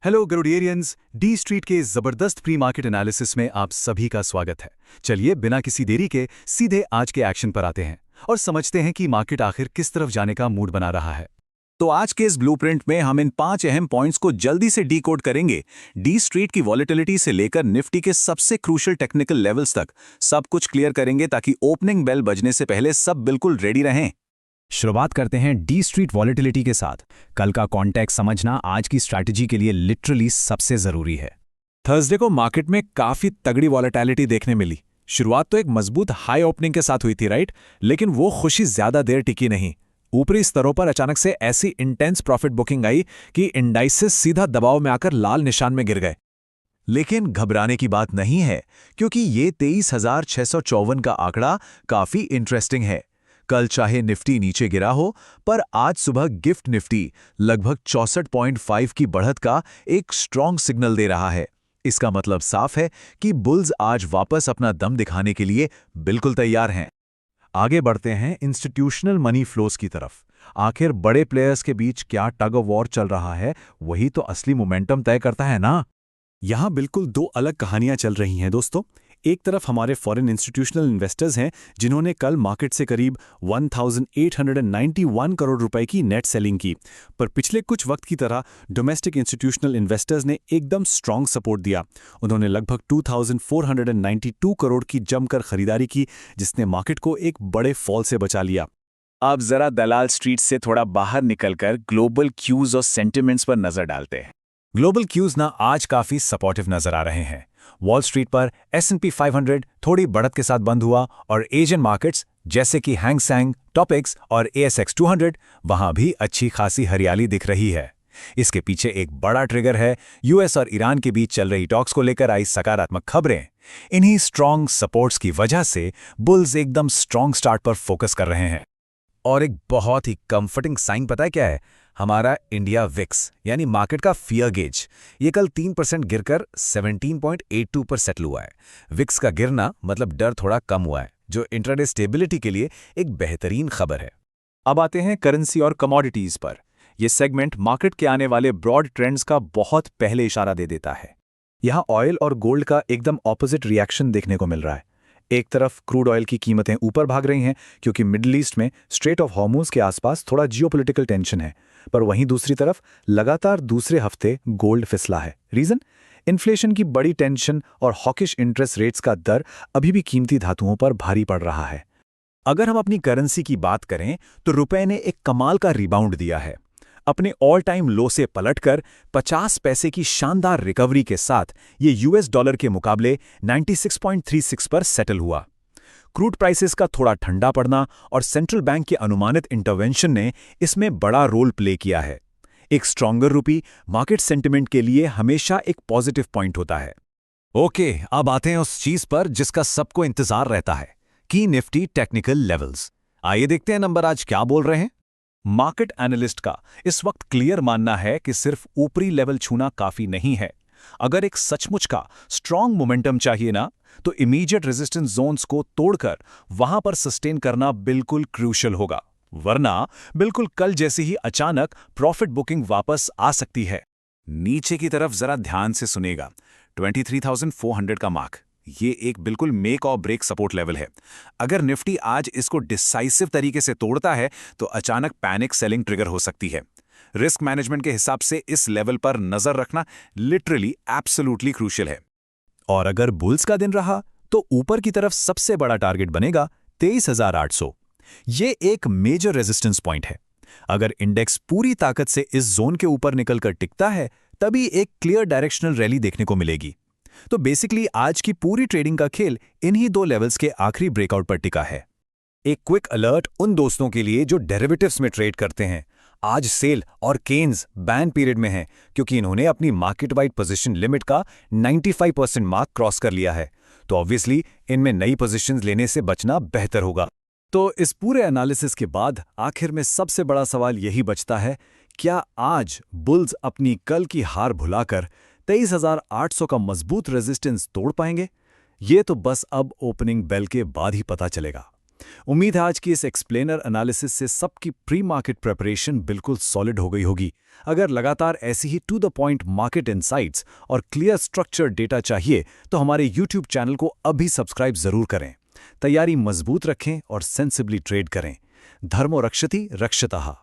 Hello गरुडियरियंस, D street के जबरदस्त pre market analysis में आप सभी का स्वागत है। चलिए बिना किसी देरी के सीधे आज के एक्शन पर आते हैं और समझते हैं कि मार्केट आखिर किस तरफ जाने का मूड बना रहा है। तो आज के इस ब्लूप्रिंट में हम इन 5 अहम पॉइंट्स को जल्दी से डीकोड करेंगे। डी स्ट्रीट की वॉलेटिलिटी से लेकर निफ्टी के सबसे क्रूशियल टेक्निकल लेवल्स तक सब कुछ क्लियर करेंगे ताकि ओपनिंग बेल बजने से पहले सब बिल्कुल रेडी रहें। शुरुआत करते हैं डी स्ट्रीट वॉलेटिलिटी के साथ। कल का कॉन्टेक्स्ट समझना आज की स्ट्रैटेजी के लिए लिटरली सबसे जरूरी है। थर्सडे को मार्केट में काफी तगड़ी वॉलेटिलिटी देखने मिली। शुरुआत तो एक मजबूत हाई ओपनिंग के साथ हुई थी, राइट? लेकिन वो खुशी ज्यादा देर टिकी नहीं। ऊपरी स्तरों पर अचानक से ऐसी इंटेंस प्रॉफिट बुकिंग आई कि इंडाइसेस सीधा दबाव में आकर लाल निशान में गिर गए। लेकिन घबराने की बात नहीं है, क्योंकि ये 23,654 का आंकड़ा काफी इंटरेस्टिंग है। कल चाहे निफ्टी नीचे गिरा हो, पर आज सुबह गिफ्ट निफ्टी लगभग 64.5 की बढ़त का एक स्ट्रॉन्ग सिग्नल दे रहा है। इसका मतलब साफ है कि बुल्स आज वापस अपना दम दिखाने के लिए बिल्कुल तैयार हैं। आगे बढ़ते हैं इंस्टीट्यूशनल मनी फ्लोज की तरफ। आखिर बड़े प्लेयर्स के बीच क्या टग ऑफ वॉर चल रहा है, वही तो असली मोमेंटम तय करता है ना। यहाँ बिल्कुल दो अलग कहानियां चल रही हैं दोस्तों। एक तरफ हमारे फॉरेन इंस्टीट्यूशनल इन्वेस्टर्स हैं जिन्होंने कल मार्केट से करीब 1891 करोड़ रुपए की नेट सेलिंग की, पर पिछले कुछ वक्त की तरह डोमेस्टिक इंस्टीट्यूशनल इन्वेस्टर्स ने एकदम स्ट्रांग सपोर्ट दिया। उन्होंने लगभग 2492 करोड़ की जमकर खरीदारी की, जिसने मार्केट को एक बड़े फॉल से बचा लिया। अब जरा दलाल स्ट्रीट से थोड़ा बाहर निकलकर ग्लोबल क्यूज और सेंटिमेंट्स पर नजर डालते हैं। ग्लोबल क्यूज ना आज काफी सपोर्टिव नजर आ रहे हैं। वॉल स्ट्रीट पर S&P 500 थोड़ी बढ़त के साथ बंद हुआ और एशियन मार्केट्स जैसे कि हैंग सेंग, टॉपिक्स और ASX 200 वहां भी अच्छी खासी हरियाली दिख रही है। इसके पीछे एक बड़ा ट्रिगर है US और ईरान के बीच चल रही टॉक्स को लेकर आई सकारात्मक खबरें। इन्हीं स्ट्रॉन्ग सपोर्ट्स की वजह से बुल्स एकदम स्ट्रॉन्ग स्टार्ट पर फोकस कर रहे हैं। और एक बहुत ही कंफर्टिंग साइन पता है क्या है? हमारा इंडिया विक्स यानी मार्केट का फियर गेज, ये कल 3% गिरकर 17.82 पर सेटल हुआ है। विक्स का गिरना मतलब डर थोड़ा कम हुआ है, जो इंट्राडे स्टेबिलिटी के लिए एक बेहतरीन खबर है। अब आते हैं करेंसी और कमोडिटीज पर। यह सेगमेंट मार्केट के आने वाले ब्रॉड ट्रेंड्स का बहुत पहले इशारा दे देता है। यहाँ ऑयल और गोल्ड का एकदम ऑपोजिट रिएक्शन देखने को मिल रहा है। एक तरफ क्रूड ऑयल की कीमतें ऊपर भाग रही हैं क्योंकि मिडिल ईस्ट में स्ट्रेट ऑफ हॉर्मुज के आसपास थोड़ा जियोपॉलिटिकल टेंशन है, पर वहीं दूसरी तरफ लगातार दूसरे हफ्ते गोल्ड फिसला है। रीजन? इन्फ्लेशन की बड़ी टेंशन और हॉकिश इंटरेस्ट रेट्स का दर अभी भी कीमती धातुओं पर भारी पड़ रहा है। अगर हम अपनी करेंसी की बात करें तो रुपए ने एक कमाल का रिबाउंड दिया है। अपने ऑल टाइम लो से पलटकर 50 पैसे की शानदार रिकवरी के साथ ये US डॉलर के मुकाबले 96.36 पर सेटल हुआ। क्रूड प्राइसेस का थोड़ा ठंडा पड़ना और सेंट्रल बैंक के अनुमानित इंटरवेंशन ने इसमें बड़ा रोल प्ले किया है। एक स्ट्रॉन्गर रुपी मार्केट सेंटिमेंट के लिए हमेशा एक पॉजिटिव पॉइंट होता है। ओके, अब आते हैं उस चीज पर जिसका सबको इंतजार रहता है, की निफ्टी टेक्निकल लेवल्स। आइए देखते हैं नंबर आज क्या बोल रहे हैं। मार्केट एनालिस्ट का इस वक्त क्लियर मानना है कि सिर्फ ऊपरी लेवल छूना काफी नहीं है। अगर एक सचमुच का स्ट्रॉन्ग मोमेंटम चाहिए ना, तो इमीडिएट रेजिस्टेंस जोन्स को तोड़कर वहां पर सस्टेन करना बिल्कुल क्रूशियल होगा, वरना बिल्कुल कल जैसी ही अचानक प्रॉफिट बुकिंग वापस आ सकती है। नीचे की तरफ जरा ध्यान से सुनेगा। 23,400 का मार्क, ये एक बिल्कुल मेक और ब्रेक सपोर्ट लेवल है। अगर निफ्टी आज इसको डिसाइसिव तरीके से तोड़ता है तो अचानक पैनिक सेलिंग ट्रिगर हो सकती है। रिस्क मैनेजमेंट के हिसाब से इस लेवल पर नजर रखना लिटरली एब्सोल्युटली क्रूशियल है। और अगर बुल्स का दिन रहा तो ऊपर की तरफ सबसे बड़ा टारगेट बनेगा 23,800। ये एक मेजर रेजिस्टेंस पॉइंट है। अगर इंडेक्स पूरी ताकत से इस जोन के ऊपर निकलकर टिकता है, तभी एक क्लियर डायरेक्शनल रैली देखने को मिलेगी। तो बेसिकली आज की पूरी ट्रेडिंग का खेल इन्हीं दो लेवल्स के आखिरी ब्रेकआउट पर टिका है। एक क्विक अलर्ट उन दोस्तों के लिए जो डेरिवेटिव्स में ट्रेड करते हैं। आज सेल और केन्स बैन पीरियड में हैं क्योंकि इन्होंने अपनी मार्केट वाइड पोजीशन लिमिट का 95% मार्क क्रॉस कर लिया है। तो ऑब्वियसली इनमें नई पोजीशंस लेने से बचना बेहतर होगा। तो इस पूरे एनालिसिस के बाद आखिर में सबसे बड़ा सवाल यही बचता है, क्या आज बुल्स अपनी कल की हार भुलाकर 23,800 का मजबूत रेजिस्टेंस तोड़ पाएंगे? ये तो बस अब ओपनिंग बेल के बाद ही पता चलेगा। उम्मीद है आज की इस एक्सप्लेनर एनालिसिस से सबकी प्री मार्केट प्रिपरेशन बिल्कुल सॉलिड हो गई होगी। अगर लगातार ऐसी ही to the point market insights और क्लियर स्ट्रक्चर डेटा चाहिए तो हमारे YouTube चैनल को अभी सब्सक्राइब जरूर करें। तैयारी मजबूत रखें और सेंसिबली ट्रेड करें। धर्मो रक्षति रक्षतः।